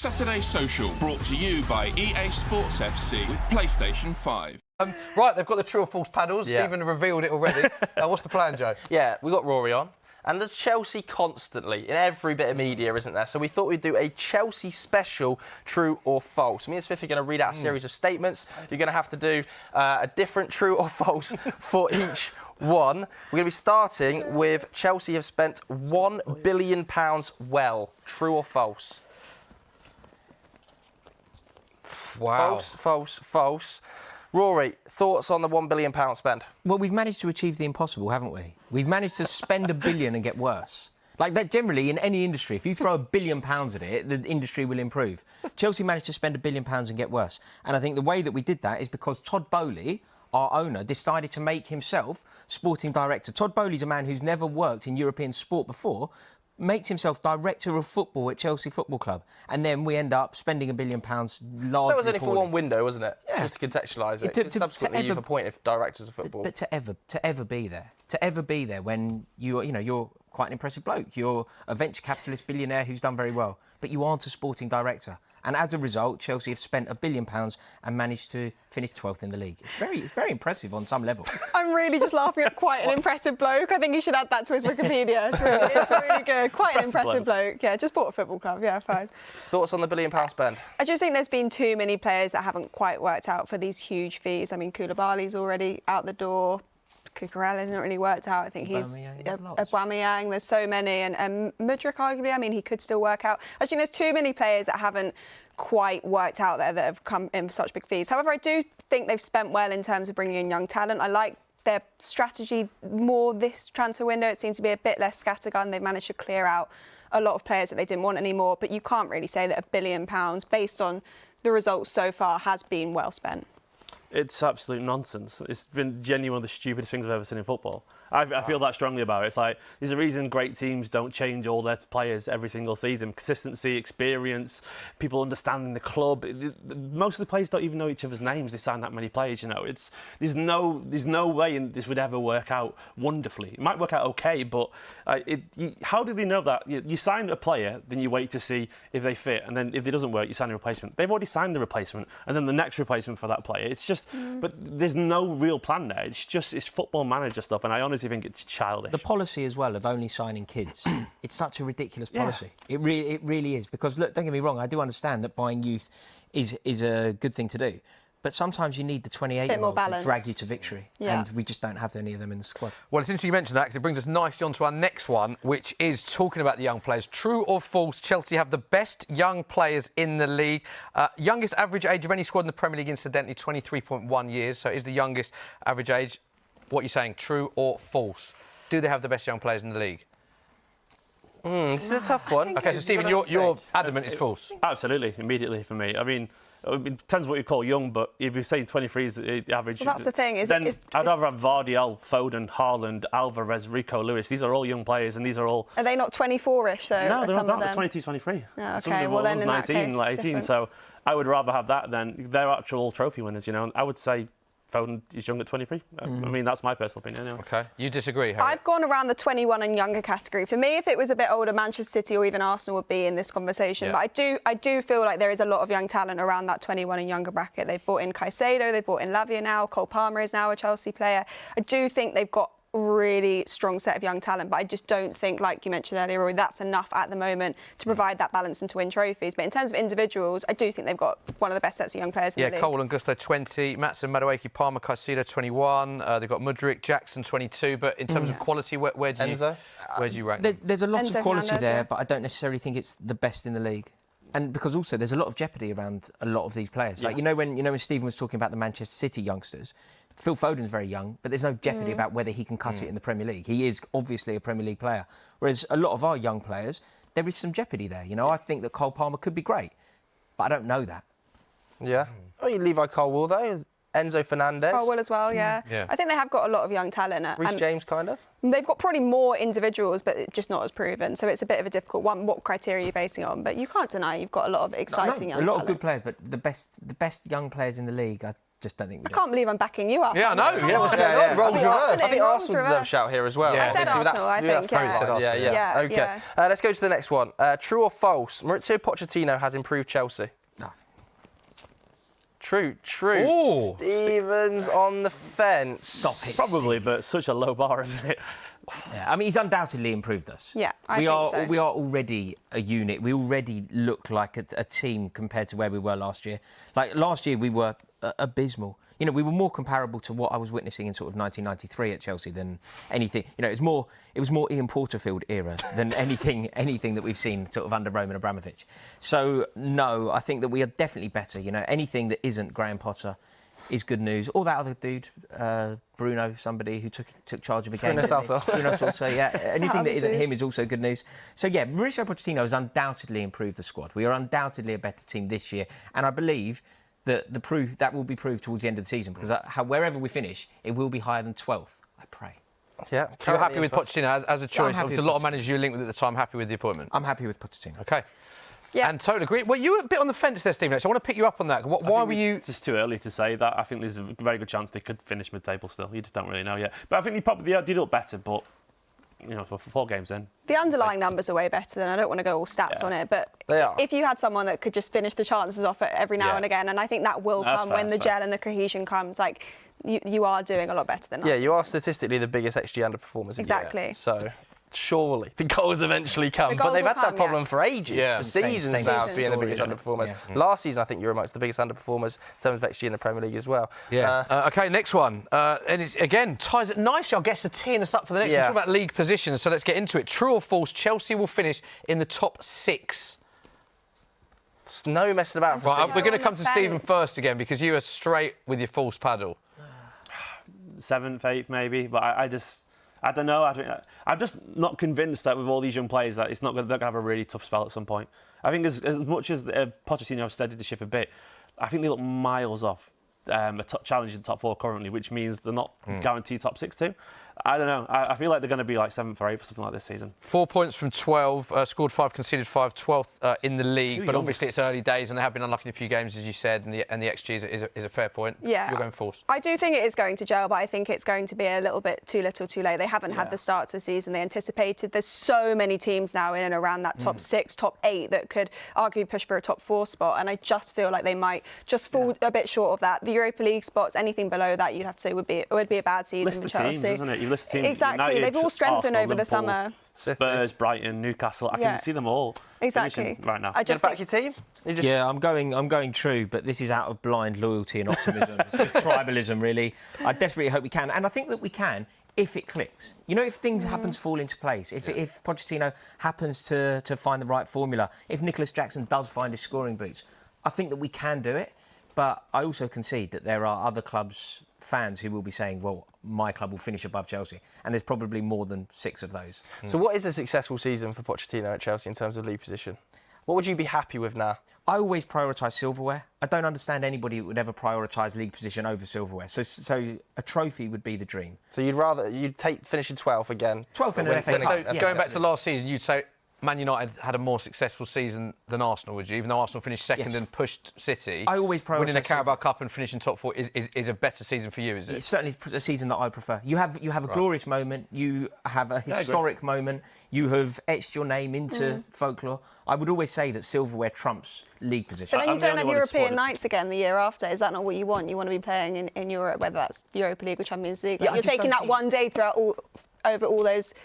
Saturday Social, brought to you by EA Sports FC with PlayStation 5. Right, they've got the true or false panels. Yeah. Stephen revealed it already. What's the plan, Joe? Yeah, we got Rory on. And there's Chelsea constantly in every bit of media, isn't there? So we thought we'd do a Chelsea special, true or false. Me and Smithy are going to read out a series of statements. You're going to have to do a different true or false for each one. We're going to be starting with Chelsea have spent £1 billion well. True or false? Wow. False, false, false. Rory, thoughts on the £1 billion spend? Well, we've managed to achieve the impossible, haven't we? We've managed to spend £1 billion and get worse. Like that, generally, in any industry, if you throw £1 billion at it, the industry will improve. Chelsea managed to spend £1 billion and get worse. And I think the way that we did that is because Todd Boehly, our owner, decided to make himself sporting director. Todd Boehly's a man who's never worked in European sport before, makes himself director of football at Chelsea Football Club, and then we end up spending £1 billion largely. That was only for one window, wasn't it? Yeah. Just to contextualise it. Subsequently, you've appointed directors of football. But to ever be there when you're quite an impressive bloke. You're a venture capitalist billionaire who's done very well, but you aren't a sporting director. And as a result, Chelsea have spent £1 billion and managed to finish 12th in the league. It's very impressive on some level. I'm really just laughing at quite an impressive bloke. I think he should add that to his Wikipedia. It's really good. Quite an impressive bloke. Yeah, just bought a football club. Yeah, fine. Thoughts on the £1 billion spend? I just think there's been too many players that haven't quite worked out for these huge fees. I mean, Koulibaly's already out the door. Cucurella's not really worked out. I think he's Aubameyang. There's so many, and Mudryk arguably. I mean, he could still work out. I think there's too many players that haven't quite worked out there that have come in for such big fees. However, I do think they've spent well in terms of bringing in young talent. I like their strategy more this transfer window. It seems to be a bit less scattergun. They've managed to clear out a lot of players that they didn't want anymore. But you can't really say that £1 billion, based on the results so far, has been well spent. It's absolute nonsense. It's been genuinely the stupidest things I've ever seen in football. I feel that strongly about it. It's like, there's a reason great teams don't change all their players every single season. Consistency, experience, people understanding the club. Most of the players don't even know each other's names. They sign that many players, you know. There's no way this would ever work out wonderfully. It might work out okay, but how do they know that? You sign a player, then you wait to see if they fit, and then if it doesn't work, you sign a replacement. They've already signed the replacement, and then the next replacement for that player. It's just, but there's no real plan there. It's football manager stuff, and I honestly think it's childish. The policy as well of only signing kids, it's such a ridiculous policy. Yeah. It really is. Because look, don't get me wrong, I do understand that buying youth is a good thing to do. But sometimes you need the 28-year-old to drag you to victory. Yeah. And we just don't have any of them in the squad. Well, it's interesting you mentioned that because it brings us nicely on to our next one, which is talking about the young players. True or false, Chelsea have the best young players in the league. Youngest average age of any squad in the Premier League, incidentally, 23.1 years. So it is the youngest average age. What are you saying, true or false? Do they have the best young players in the league? This is a tough one. OK, so Stephen, you're adamant it's false. Absolutely, immediately for me. I mean, it depends what you call young, but if you're saying 23 is the average... Well, that's the thing. Then I'd rather have Vardiel, Foden, Haaland, Alvarez, Rico Lewis. These are all young players, and these are all... Are they not 24-ish, though? No, they're not. They're 22, 23. Yeah, some of them well, then in 19, that case, like 18. So I would rather have that than they're actual trophy winners, you know. And I would say Foden is young at 23. I mean, that's my personal opinion, anyway. OK. You disagree, Harriet? I've gone around the 21 and younger category. For me, if it was a bit older, Manchester City or even Arsenal would be in this conversation. Yeah. But I do feel like there is a lot of young talent around that 21 and younger bracket. They've brought in Caicedo, they've brought in Lavia now, Cole Palmer is now a Chelsea player. I do think they've got a really strong set of young talent, but I just don't think, like you mentioned earlier, Rory, that's enough at the moment to provide that balance and to win trophies. But in terms of individuals, I do think they've got one of the best sets of young players in the league. Yeah, Cole and Gusto, 20, Maatsen, Madueke, Palmer, Caicedo, 21. They've got Mudryk, Jackson, 22. But in terms of quality, where do you rank them? There's a lot of quality Fernandez, there, but I don't necessarily think it's the best in the league. And because also there's a lot of jeopardy around a lot of these players. Like when Stephen was talking about the Manchester City youngsters, Phil Foden's very young, but there's no jeopardy about whether he can cut it in the Premier League. He is obviously a Premier League player. Whereas a lot of our young players, there is some jeopardy there. You know, I think that Cole Palmer could be great, but I don't know that. Yeah. Oh, you Levi Colwill, though. Enzo Fernandez. Colwill as well, yeah. I think they have got a lot of young talent. Reece James, kind of. They've got probably more individuals, but just not as proven. So it's a bit of a difficult one. What criteria are you basing it on? But you can't deny you've got a lot of exciting young talent. A lot of good players, but the best young players in the league, just don't think we I can't believe I'm backing you up. Yeah, I know. Yeah, what's going on? Yeah. Roles reversed. I think Arsenal deserve a shout here as well. Yeah. I said Obviously, with Arsenal, I with think, that yeah. three line. Said Arsenal, Yeah. yeah. Okay. Yeah. Let's go to the next one. True or false? Maurizio Pochettino has improved Chelsea. No. True. Ooh. Stevens on the fence. Stop it. Probably, but such a low bar, isn't it? Yeah, I mean, he's undoubtedly improved us. Yeah, I we think are. so. We are already a unit. We already look like a team compared to where we were last year. Like last year, we were abysmal. You know, we were more comparable to what I was witnessing in sort of 1993 at Chelsea than anything. You know, it was more Ian Porterfield era than anything that we've seen sort of under Roman Abramovich. So no, I think that we are definitely better. You know, anything that isn't Graham Potter is good news. Or that other dude, Bruno, somebody who took charge of a game. Bruno Salto. Bruno Salto, yeah. Anything that isn't him is also good news. So yeah, Mauricio Pochettino has undoubtedly improved the squad. We are undoubtedly a better team this year, and I believe that that will be proved towards the end of the season because wherever we finish, it will be higher than 12th. I pray. Yeah. So you're happy with Pochettino as a choice? happy Obviously, a with lot of Pochettino. managers you linked with at the time happy with the appointment. I'm happy with Pochettino. Okay. Yeah. And totally agree. Well, you were a bit on the fence there, Stephen. So I want to pick you up on that. Why were you? It's just too early to say that. I think there's a very good chance they could finish mid-table still. You just don't really know yet. But I think they did look better, but, you know, for 4 games in. The underlying numbers are way better than I don't want to go all stats on it, but They are. if you had someone that could just finish the chances off every now Yeah. and again, and I think that will That's come fair, when the that's fair. gel and the cohesion comes, like you are doing a lot better than us. Yeah, you are statistically the biggest XG underperformers in Exactly. Europe. So surely the goals eventually come. The But goals they've will had that come, problem yeah. for ages. Yeah. For Same seasons now story, being the biggest isn't it? underperformers. Yeah. Last season, I think you were amongst the biggest underperformers in terms of XG in the Premier League as well. Yeah. Okay, next one. And it's, again, ties it nicely, I guess, to teeing us up for the next Yeah. one. Talk about league positions, so let's get into it. True or false, Chelsea will finish in the top 6. It's no messing about. Right, Still we're going to on come the to Stephen fence. first again because you are straight with your false paddle. 7th, 8th maybe, but I don't know. I'm just not convinced that with all these young players that they're going to have a really tough spell at some point. I think as much as Pochettino has steadied the ship a bit, I think they look miles off a challenge in the top 4 currently, which means they're not guaranteed top 6 team. I don't know. I feel like they're going to be like 7th or 8th or something like this season. 4 points from 12, scored 5, conceded 5, 12th in the league. Too But young. obviously it's early days and they have been unlucky in a few games, as you said, and the XG is a fair point. Yeah. You're going false. I do think it is going to gel, but I think it's going to be a little bit too little too late. They haven't had the start to the season they anticipated. There's so many teams now in and around that top 6, top 8 that could arguably push for a top 4 spot, and I just feel like they might just fall a bit short of that. The Europa League spots, anything below that, you'd have to say would be a bad season List for of Chelsea. teams, isn't it? You list teams. Exactly. United, They've all strengthened Arsenal, over the Liverpool, summer. Spurs, Brighton, Newcastle. I Yeah. can see them all Exactly. finishing right now. I Just just back think your team. You just, Yeah, I'm going true, but this is out of blind loyalty and optimism. It's just tribalism, really. I desperately hope we can, and I think that we can if it clicks. You know, if things happen to fall into place, if Pochettino happens to find the right formula, if Nicholas Jackson does find his scoring boots, I think that we can do it. But I also concede that there are other clubs' fans who will be saying, well, my club will finish above Chelsea. And there's probably more than 6 of those. So what is a successful season for Pochettino at Chelsea in terms of league position? What would you be happy with now? I always prioritise silverware. I don't understand anybody who would ever prioritise league position over silverware. So a trophy would be the dream. So you'd take finishing 12th again. 12th in Win- an FA win- Cup. So Yeah, going back to absolutely. last season, you'd say Man United had a more successful season than Arsenal, would you? Even though Arsenal finished second Yes. and pushed City. I always winning a prioritise Carabao Cup and finishing top 4 is a better season for you, is it? It's certainly a season that I prefer. You have a glorious moment. You have a historic moment. You have etched your name into folklore. I would always say that silverware trumps league position. But then I'm you the don't only have one who European supported- nights again the year after. Is that not what you want? You want to be playing in Europe, whether that's Europa League or Champions League. Like, Yeah, I you're just taking don't that see- one day throughout over all those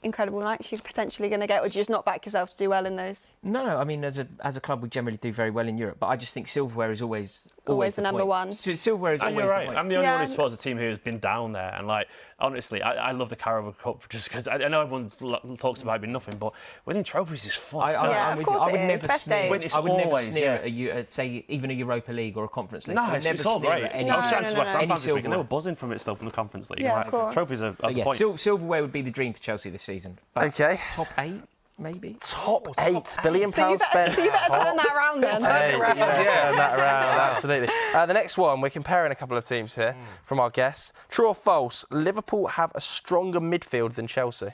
incredible nights you're potentially going to get, or do you just not back yourself to do well in those? No. I mean, as a club, we generally do very well in Europe. But I just think silverware is always Always the number point. one. Silverware is You're always right. the point. I'm the only Yeah. one who supports a team who's been down there, and like honestly, I love the Carabao Cup just because I know everyone talks about it being nothing, but winning trophies is fun. Yeah, I'm of with course you. I it would is. never Best sneer. days. It's I would never always, sneer yeah. at say even a Europa League or a Conference League. No, I would it's, never it's all sneer great. at any. I was No, trying no, to no, watch no. Southampton Any this week, and they were silverware. buzzing from it still from the Conference League. Yeah, Like, of course. trophies are So the yeah, point. silverware would be the dream for Chelsea this season. But Okay. top 8, maybe. Top 8 billion So you pounds better, spent. so you better turn that around then. Hey, turn that around, absolutely. The next one, we're comparing a couple of teams here from our guests. True or false, Liverpool have a stronger midfield than Chelsea?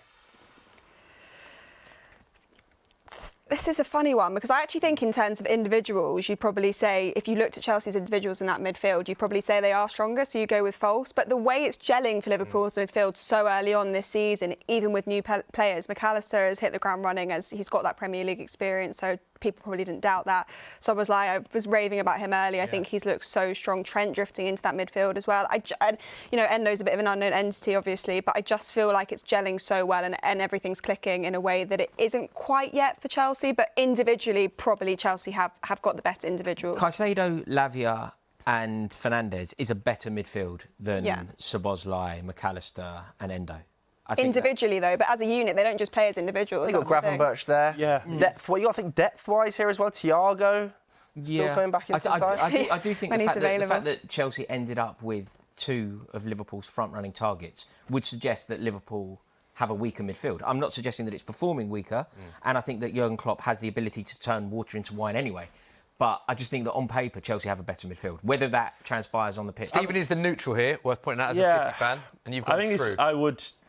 This is a funny one because I actually think in terms of individuals, you'd probably say, if you looked at Chelsea's individuals in that midfield, you'd probably say they are stronger, so you go with false. But the way it's gelling for Liverpool's midfield so early on this season, even with new players, McAllister has hit the ground running as he's got that Premier League experience, so people probably didn't doubt that. So I was raving about him earlier. I think he's looked so strong. Trent drifting into that midfield as well. Endo's a bit of an unknown entity, obviously, but I just feel like it's gelling so well and everything's clicking in a way that it isn't quite yet for Chelsea, but individually, probably Chelsea have got the better individuals. Caicedo, Lavia and Fernandes is a better midfield than Szoboszlai, McAllister and Endo. Individually, though, but as a unit, they don't just play as individuals. You've got Gravenberch there. Yeah. Depth. Well, you got to think depth-wise here as well. Thiago still coming back into the side. I do think the fact that Chelsea ended up with two of Liverpool's front-running targets would suggest that Liverpool have a weaker midfield. I'm not suggesting that it's performing weaker, and I think that Jurgen Klopp has the ability to turn water into wine anyway. But I just think that on paper, Chelsea have a better midfield. Whether that transpires on the pitch. Stephen is the neutral here, worth pointing out as a City fan, and you've got true.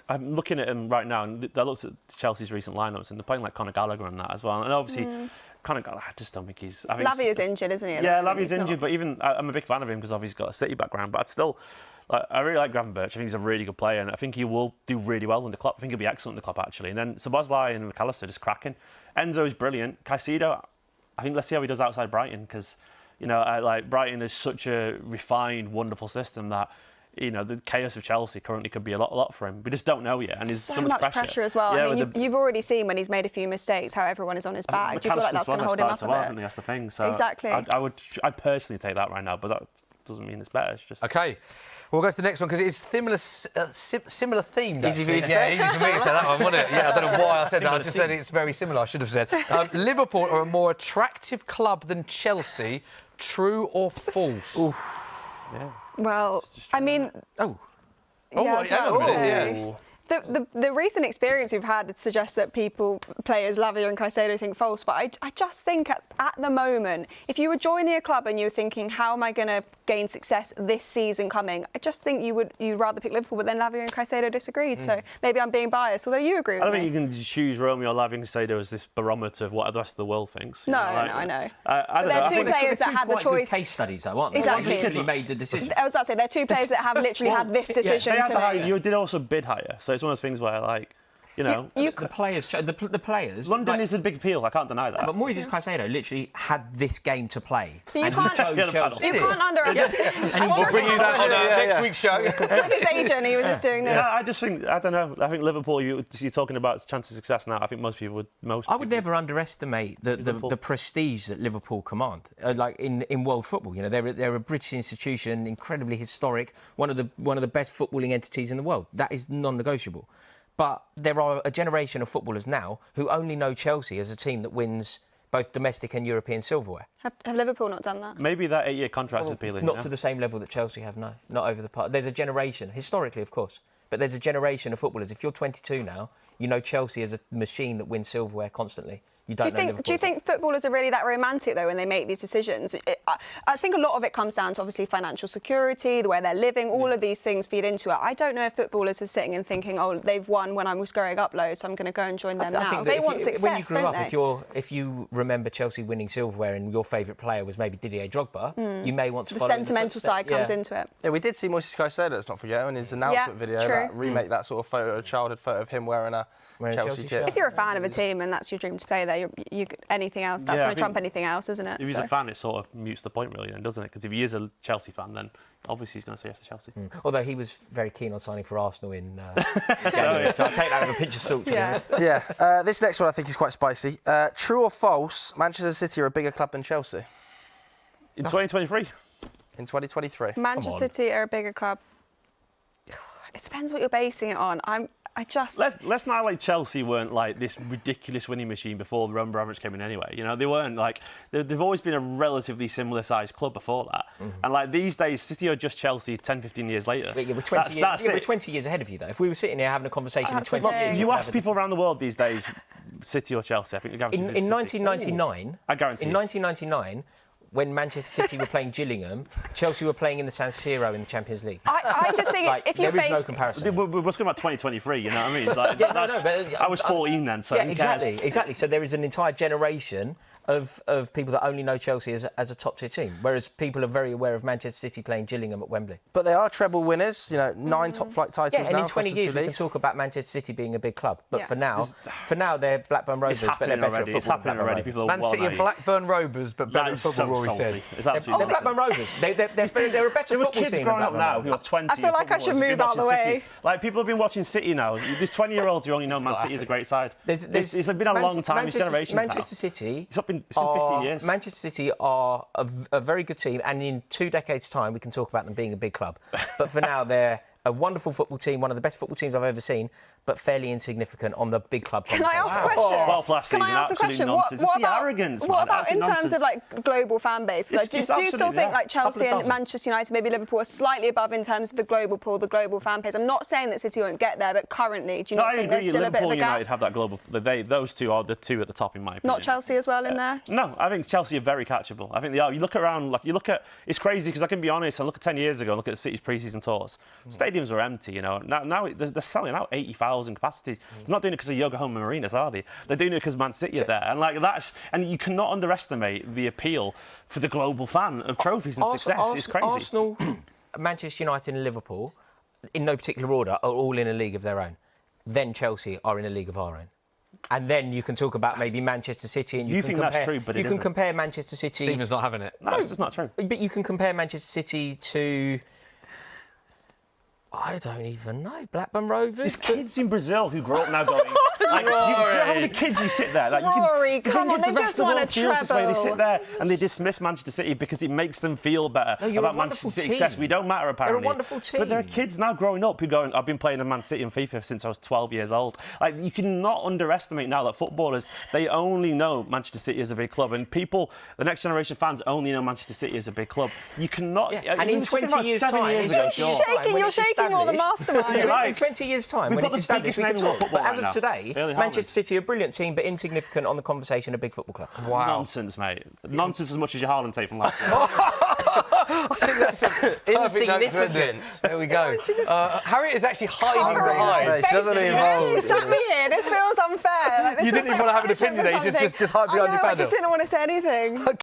I'm looking at him right now, and I looked at Chelsea's recent lineups, and they're playing like Conor Gallagher and that as well. And obviously, Conor Gallagher, I just don't think he's. Lavia's injured, isn't he? Yeah, Lavia's injured, but even I'm a big fan of him because obviously he's got a City background. But I'd still, I really like Gravenberch. I think he's a really good player, and I think he will do really well under Klopp. I think he'll be excellent under Klopp actually. And then Szoboszlai and McAllister just cracking. Enzo's brilliant. Caicedo, I think let's see how he does outside Brighton because, Brighton is such a refined, wonderful system that. The chaos of Chelsea currently could be a lot for him. We just don't know yet, and there's so much pressure as well. Yeah, you've already seen when he's made a few mistakes how everyone is on his back. Do you feel like that's going to hold him up a bit? I think that's the thing. So exactly. I personally take that right now, but that doesn't mean it's better. It's just okay. We'll go to the next one because it's similar themed. Easy for you to say. Yeah, easy for me to say that one, wasn't it? Yeah, I don't know why I said that. I just said it's very similar. I should have said. Liverpool are a more attractive club than Chelsea. True or false? Oof. Yeah. Well, I mean... The recent experience we've had suggests that players Lavia and Caicedo think false, but I just think at the moment, if you were joining a club and you were thinking, how am I going to gain success this season coming, I just think you'd rather pick Liverpool, but then Lavia and Caicedo disagreed, so maybe I'm being biased, although you agree with me. I don't think you can choose Romeo, Lavia and Caicedo as this barometer of what the rest of the world thinks. I know. I don't know. They're two players that had the choice. Case studies, though, aren't they? Exactly. Literally made the decision. I was about to say, they're two players that have literally had this decision to make. You did also bid higher, so it's one of those things where, the players. London is a big appeal. I can't deny that. But Moises Caicedo literally had this game to play, but and he chose Chelsea. You can't underestimate. And we'll bring you that on next week's show. With his agent, he was just doing this. Yeah, I just think I don't know. I think Liverpool. You're talking about chance of success now. I think most people would. I would never underestimate the prestige that Liverpool command. In world football, they're a British institution, incredibly historic, one of the best footballing entities in the world. That is non-negotiable. But there are a generation of footballers now who only know Chelsea as a team that wins both domestic and European silverware. Have Liverpool not done that? Maybe that 8-year contract is appealing. Not to the same level that Chelsea have, no. Not over the part. There's a generation, historically, of course, but there's a generation of footballers. If you're 22 now, you know Chelsea as a machine that wins silverware constantly. Do you think footballers are really that romantic, though, when they make these decisions? I think a lot of it comes down to, obviously, financial security, the way they're living, all of these things feed into it. I don't know if footballers are sitting and thinking, they've won when I was growing up loads, so I'm going to go and join them now. They want success, when you grew don't up, they? if you remember Chelsea winning silverware and your favourite player was maybe Didier Drogba, you may want to follow the sentimental side comes into it. Yeah, we did see Moises Caicedo, let's not forget, in his announcement video, that remake that sort of photo, a childhood photo of him wearing a Chelsea kit. If you're a fan of a team and that's your dream to play there, anything else, that's going to trump anything else, isn't it? If he's a fan, it sort of mutes the point, really, then, doesn't it? Because if he is a Chelsea fan, then obviously he's going to say yes to Chelsea. Although he was very keen on signing for Arsenal in January, so I'll take that with a pinch of salt, to be honest. Yeah. This next one I think is quite spicy. True or false, Manchester City are a bigger club than Chelsea? In 2023? In 2023. Manchester City are a bigger club. It depends what you're basing it on. Let's not like Chelsea weren't like this ridiculous winning machine before the Roman Abramovich came in anyway. They weren't like they've always been a relatively similar sized club before that. And like these days, City are just Chelsea 10, 15 years later. Yeah, we're 20 years ahead of you though. If we were sitting here having a conversation in 20 years, if you ask people around the world these days, City or Chelsea, I think in 1999, I guarantee. In 1999, when Manchester City were playing Gillingham, Chelsea were playing in the San Siro in the Champions League. I just think Like, if you there is face... no comparison. We're talking about 2023, you know what I mean? Like, Yeah, I was 14 then, so yeah, who cares? exactly. So there is an entire generation of people that only know Chelsea as a top-tier team, whereas people are very aware of Manchester City playing Gillingham at Wembley. But they are treble winners, you know, 9 top-flight titles Yeah, and now in 20 across the years two we can leagues. talk about Manchester City being a big club. But Yeah. for now they're Blackburn Rovers, It's but they're happening better already. at It's football. happening than already. Blackburn People Man are City and Blackburn Rovers, but better That at is football, so Rory salty. said. It's Rovers. absolutely They're Blackburn nonsense. Rovers. They're a better There were football kids team. growing than up Blackburn now Rovers. who are 20. I feel like I should move out the way. Like, people have been watching City now. There's 20-year-olds who only know Man City is a great side. It's been a long time. It's generations now. Manchester City. It's been 15 years. Manchester City are a very good team, and in 2 decades' time, we can talk about them being a big club. But for now, they're a wonderful football team, one of the best football teams I've ever seen, but fairly insignificant on the big club Can I conversation. ask a question? 12th last Can I season, ask a absolute question? nonsense. It's the arrogance, What man, about in absolute terms of nonsense. like global fan base? Like, do you still absolutely, think yeah. like Chelsea Couple of and dozen. Manchester United, maybe Liverpool, are slightly above in terms of the global pool, the global fan base? I'm not saying that City won't get there, but currently, do you No, not I think agree. there's still a bit of Liverpool a and gap? United have that global. Those two are the two at the top, in my opinion. Not Chelsea as well in there? No, I think Chelsea are very catchable. I think they are. You look around, it's crazy because I can be honest. I look at 10 years ago, look at City's pre-season tours. Stadiums were empty, you know. Now they're selling out 80,000 capacity. They're not doing it because of Yokohama Marinas, are they? They're doing it because Man City are there, and you cannot underestimate the appeal for the global fan of trophies and success. It's crazy. Arsenal, Manchester United and Liverpool, in no particular order, are all in a league of their own. Then Chelsea are in a league of our own. And then you can talk about maybe Manchester City, and you can think compare, that's true, but it you can isn't. compare Manchester City. Stephen's not having it. No, it's just not true. But you can compare Manchester City to, I don't even know, Blackburn Rovers. There's kids in Brazil who grow up now going. Like, do you know how many kids you sit there? Like, Rory, the come thing on, is, they the rest just of the won world a feels this way. They treble. sit there and they dismiss Manchester City because it makes them feel better No, you're a about Manchester wonderful City's team. success. We don't matter, apparently. wonderful But there are team. kids now growing up who going, I've been playing in Man City and FIFA since I was 12 years old. Like, you cannot underestimate now that footballers, they only know Manchester City as a big club, and people, the next generation fans, only know Manchester City as a big club. You cannot. Yeah. And in we're talking 20 about years' 7 time, years in ago, 20 sure. years' time, when You're it's shaking all the established- masterminds. You're right. In 20 years' time, We've when got it's the established, biggest we can name in world talk. football But as right of now. today, Really Manchester harmless. City are a brilliant team, but insignificant on the conversation of big football club. Wow. Nonsense, mate. Nonsense as much as your Haaland tape from last year. I think that's a perfect note to end it. Insignificant. There we go. Harriet is actually hiding Cover it behind. up. She doesn't even You know, you hold. sat me here. This feels unfair. Like, this You didn't feels even like want to have an punishment opinion there. for You just something. hide behind I your know, I panel. just didn't want to say anything.